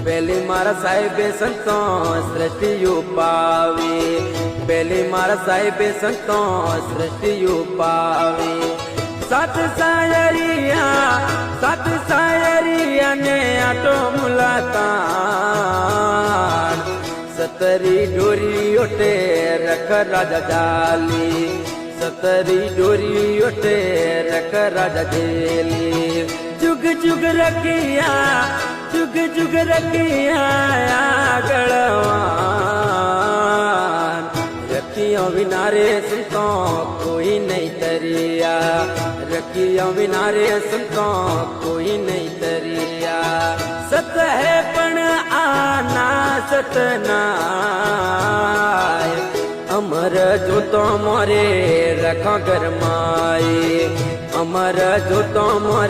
પેલી મારા સાહેબે સંતો સૃષ્ટિ પાવી, પેલી મારા સાહેબે સંતો સૃષ્ટિ પાવી. સાત સાયરિયા ને આટો મુલાકાત, સતરી ડોરી ઓટે રખ રાજા જાલી, સતરી ડોરી ઓટે રખ રાજા જેલી. જુગ જુગ રખિયા, જુગ જુગ રખિયા આગળવાન, રખિયો વિનારે સંતો કોઈ નહીં તરિયા, રખિયો વિનારે સંતો કોઈ નહીં તરિયા. સત હે પણ આના સતનાય, અમર જોતો મોરે રખો ગરમાય, અમર જોતો મોરે